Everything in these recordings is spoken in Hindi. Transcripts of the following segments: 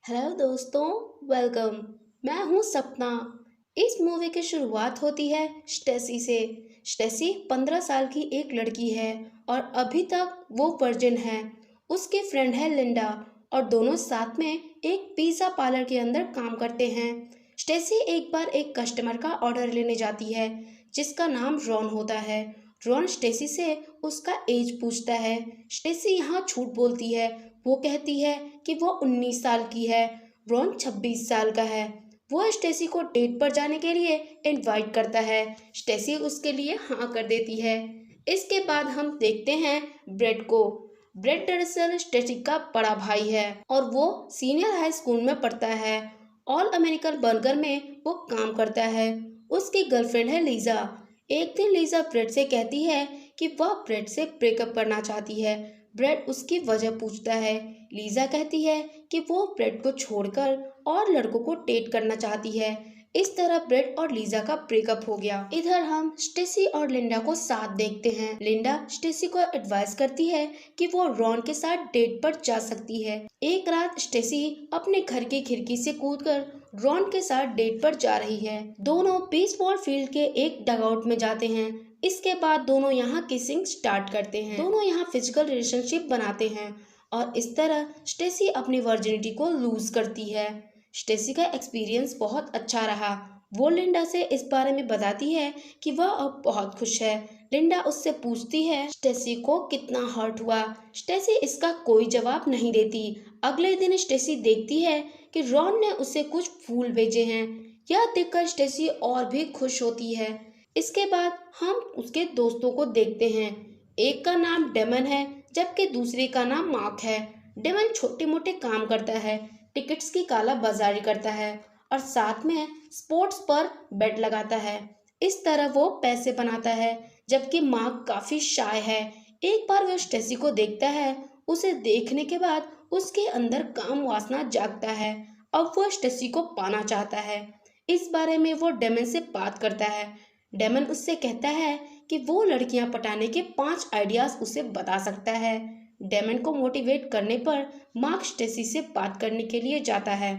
हेलो दोस्तों, वेलकम। मैं हूं सपना। इस मूवी की शुरुआत होती है स्टेसी से। स्टेसी 15 साल की एक लड़की है और अभी तक वो वर्जिन है। उसकी फ्रेंड है लिंडा और दोनों साथ में एक पिज़्ज़ा पार्लर के अंदर काम करते हैं। स्टेसी एक बार एक कस्टमर का ऑर्डर लेने जाती है जिसका नाम रॉन होता है। रॉन स्टेसी से उसका एज पूछता है। स्टेसी यहाँ झूठ बोलती है। वो कहती है कि वो 19 साल की है। रॉन 26 साल का है। वो स्टेसी को डेट पर जाने के लिए इनवाइट करता है। स्टेसी उसके लिए हाँ कर देती है। इसके बाद हम देखते हैं ब्रेड को। ब्रेड दरअसल स्टेसी का बड़ा भाई है और वो सीनियर हाई स्कूल में पढ़ता है। ऑल अमेरिकन बर्गर में वो काम करता है। उसकी गर्लफ्रेंड है लीजा। एक दिन लीजा ब्रेड से कहती है कि वह ब्रेड से ब्रेकअप करना चाहती है। ब्रेड उसकी वजह पूछता है। लीजा कहती है कि वो ब्रेड को छोड़कर और लड़कों को डेट करना चाहती है। इस तरह ब्रेड और लीजा का ब्रेकअप हो गया। इधर हम स्टेसी और लिंडा को साथ देखते हैं। लिंडा स्टेसी को एडवाइस करती है कि वो रॉन के साथ डेट पर जा सकती है। एक रात स्टेसी अपने घर की खिड़की से कूदकर रॉन के साथ डेट पर जा रही है। दोनों बेसबॉल फील्ड के एक डगआउट में जाते हैं। इसके बाद दोनों यहाँ किसिंग स्टार्ट करते हैं। दोनों यहाँ फिजिकल रिलेशनशिप बनाते हैं और इस तरह स्टेसी अपनी वर्जिनिटी को लूज करती है। स्टेसी का एक्सपीरियंस बहुत अच्छा रहा। वो लिंडा से इस बारे में बताती है कि वह अब बहुत खुश है। लिंडा उससे पूछती है स्टेसी को कितना हर्ट हुआ। स्टेसी इसका कोई जवाब नहीं देती। अगले दिन स्टेसी देखती है कि रॉन ने उसे कुछ फूल भेजे हैं। यह देखकर स्टेसी और भी खुश होती है। इसके बाद हम उसके दोस्तों को देखते हैं। एक का नाम डेमन है जबकि दूसरे का नाम मार्क है। डेमन छोटे मोटे काम करता है, टिकट्स की काला बाजारी करता है और साथ में स्पोर्ट्स पर बेट लगाता है। इस तरह वो पैसे बनाता है। जबकि मार्क काफी शाय है। एक बार वो स्टेसी को देखता है। उसे देखने के बाद उसके अंदर काम वासना जागता है। अब वो स्टेसी को पाना चाहता है। इस बारे में वो डेमन से बात करता है। डेमन उससे कहता है कि वो लड़कियां पटाने के 5 आइडियाज उसे बता सकता है। डेमन को मोटिवेट करने पर मार्क स्टेसी से बात करने के लिए जाता है।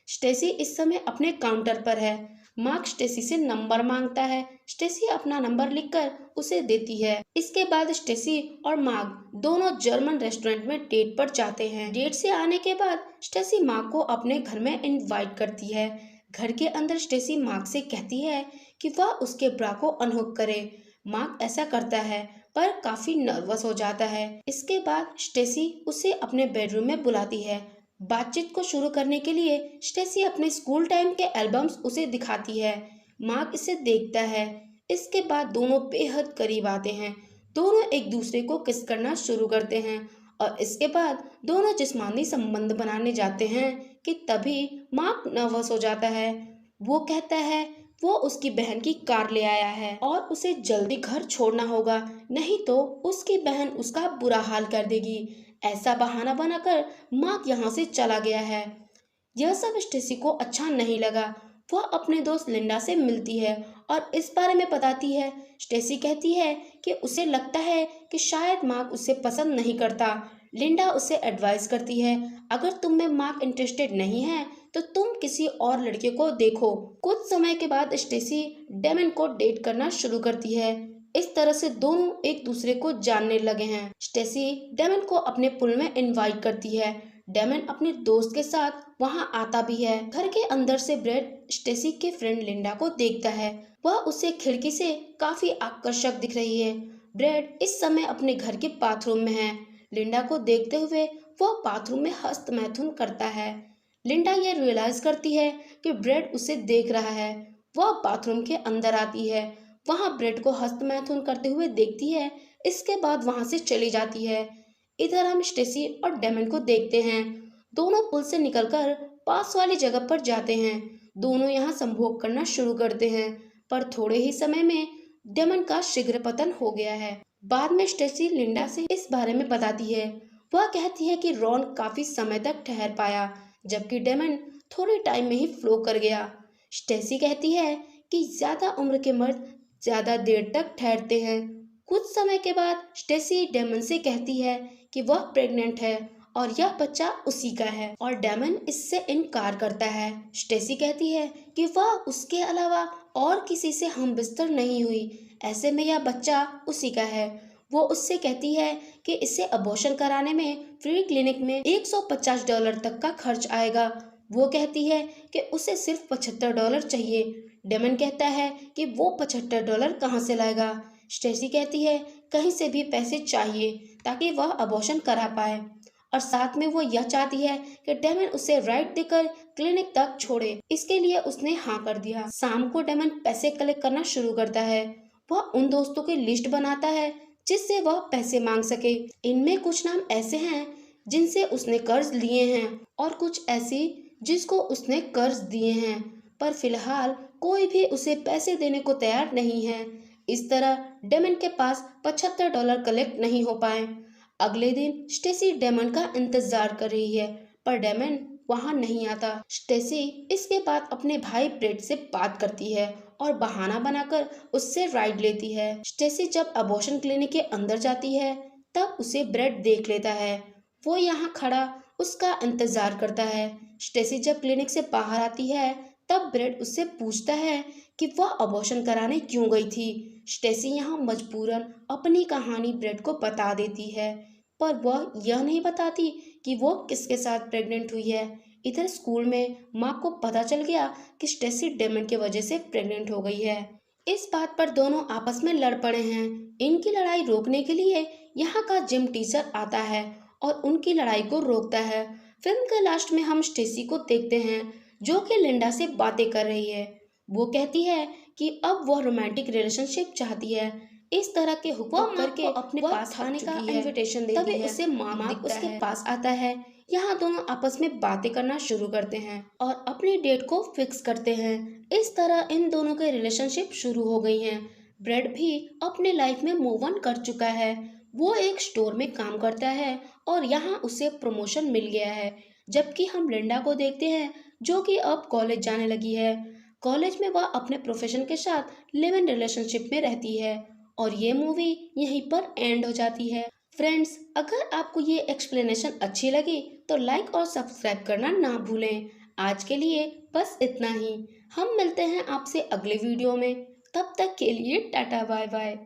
स्टेसी इस समय अपने काउंटर पर है। मार्क स्टेसी से नंबर मांगता है। स्टेसी अपना नंबर लिखकर उसे देती है। इसके बाद स्टेसी और मार्क दोनों जर्मन रेस्टोरेंट में डेट पर जाते हैं। डेट से आने के बाद स्टेसी मार्क को अपने घर में इनवाइट करती है। घर के अंदर स्टेसी मार्क से कहती है कि वह उसके ब्रा को अनहुक करे। मार्क ऐसा करता है पर काफी नर्वस हो जाता है। इसके बाद स्टेसी उसे अपने बेडरूम में बुलाती है। बातचीत को शुरू करने के लिए स्टेसी अपने स्कूल टाइम के एल्बम्स उसे दिखाती है। मार्क इसे देखता है। इसके बाद दोनों बेहद करीब आते हैं। दोनों एक दूसरे को किस करना शुरू करते हैं और इसके बाद दोनों जिस्मानी संबंध बनाने जाते हैं कि तभी मार्क नर्वस हो जाता है। वो कहता है वो उसकी बहन की कार ले आया है और उसे जल्दी घर छोड़ना होगा, नहीं तो उसकी बहन उसका बुरा हाल कर देगी। ऐसा बहाना बनाकर मार्क यहाँ से चला गया है। यह सब स्टेसी को अच्छा नहीं लगा। वह अपने दोस्त लिंडा से मिलती है और इस बारे में बताती है। स्टेसी कहती है कि उसे लगता है कि शायद मार्क उसे पसंद नहीं करता। लिंडा उसे एडवाइस करती है, अगर तुम में मार्क इंटरेस्टेड नहीं है तो तुम किसी और लड़के को देखो। कुछ समय के बाद स्टेसी डेमन को डेट करना शुरू करती है। इस तरह से दोनों एक दूसरे को जानने लगे हैं। स्टेसी डेमन को अपने पुल में इनवाइट करती है। डेमन अपने दोस्त के साथ वहां आता भी है। घर के अंदर से ब्रेड स्टेसी के फ्रेंड लिंडा को देखता है। वह उसे खिड़की से काफी आकर्षक दिख रही है। ब्रेड इस समय अपने घर के बाथरूम में है। लिंडा को देखते हुए वह बाथरूम में हस्त मैथुन करता है। लिंडा यह रियलाइज करती है कि ब्रेड उसे देख रहा है। वह बाथरूम के अंदर आती है। वहां ब्रेड को हस्त मैथुन करते हुए देखती है। इसके बाद वहां से चली जाती है। इधर हम स्टेसी और डेमन को देखते हैं। दोनों पुल से निकलकर पास वाली जगह पर जाते हैं। दोनों यहाँ संभोग करना शुरू करते हैं पर थोड़े ही समय में डेमन का शीघ्र पतन हो गया है। बाद में स्टेसी लिंडा से इस बारे में बताती है। वह कहती है कि रॉन काफी समय तक ठहर पाया जबकि डेमन थोड़े टाइम में ही फ्लो कर गया। स्टेसी कहती है कि ज्यादा उम्र के मर्द ज्यादा देर तक ठहरते हैं। कुछ समय के बाद स्टेसी डेमन से कहती है कि वह प्रेग्नेंट है और यह बच्चा उसी का है और डेमन इससे इनकार करता है। स्टेसी कहती है कि वह उसके अलावा और किसी से हमबिस्तर नहीं हुई, ऐसे में यह बच्चा उसी का है। वो उससे कहती है कि इसे अबॉर्शन कराने में फ्री क्लिनिक में $150 तक का खर्च आएगा। वो कहती है कि उसे सिर्फ $75 चाहिए। डेमन कहता है कि वो $75 कहाँ से लाएगा। स्टेसी कहती है कहीं से भी पैसे चाहिए ताकि वह अबॉर्शन करा पाए और साथ में वो यह चाहती है कि डेमन उसे राइड देकर क्लिनिक तक छोड़े। इसके लिए उसने हाँ कर दिया। शाम को डेमन पैसे कलेक्ट करना शुरू करता है। वह उन दोस्तों की लिस्ट बनाता है जिससे वह पैसे मांग सके। इनमें कुछ नाम ऐसे हैं जिनसे उसने कर्ज लिए हैं और कुछ ऐसी जिसको उसने कर्ज दिए हैं, पर फिलहाल कोई भी उसे पैसे देने को तैयार नहीं है। इस तरह डेमन के पास $75 कलेक्ट नहीं हो पाए। अगले दिन स्टेसी डेमन का इंतजार कर रही है, पर डेमन वहां नहीं आता। स्टेसी इसके बाद अपने भाई ब्रेड से बात करती है और बहाना बनाकर उससे राइड लेती है। स्टेसी जब अबॉर्शन क्लिनिक के अंदर जाती है तब उसे ब्रेड देख लेता है। वो यहाँ खड़ा उसका इंतजार करता है। स्टेसी जब क्लिनिक से बाहर आती है तब ब्रेड उससे पूछता है कि वह अबॉर्शन कराने क्यों गई थी। स्टेसी यहाँ मजबूरन अपनी कहानी ब्रेड को बता देती है, पर वह यह नहीं बताती कि वो किसके साथ प्रेग्नेंट हुई है। इधर स्कूल में माँ को पता चल गया कि स्टेसी डेमन की वजह से प्रेग्नेंट हो गई है। इस बात पर दोनों आपस में लड़ पड़े हैं। इनकी लड़ाई रोकने के लिए यहाँ का जिम टीचर आता है और उनकी लड़ाई को रोकता है। फिल्म के लास्ट में हम स्टेसी को देखते हैं जो कि लिंडा से बातें कर रही है। वो कहती है कि अब वह रोमांटिक रिलेशनशिप चाहती है। इस तरह के हुक्म करके अपने पास आने का इनविटेशन देती है। उसे मार्क उसके पास आता है। यहाँ दोनों आपस में बातें करना शुरू करते हैं और अपनी डेट को फिक्स करते हैं। इस तरह इन दोनों के रिलेशनशिप शुरू हो गई है। ब्रेड भी अपने लाइफ में मूव ऑन कर चुका है। वो एक स्टोर में काम करता है और यहाँ उसे प्रमोशन मिल गया है। जबकि हम लिंडा को देखते हैं जो कि अब कॉलेज जाने लगी है। कॉलेज में वह अपने प्रोफेशन के साथ लिव इन रिलेशनशिप में रहती है और ये मूवी यहीं पर एंड हो जाती है। फ्रेंड्स, अगर आपको ये एक्सप्लेनेशन अच्छी लगी तो लाइक और सब्सक्राइब करना ना भूलें। आज के लिए बस इतना ही। हम मिलते हैं आपसे अगले वीडियो में। तब तक के लिए टाटा बाय बाय।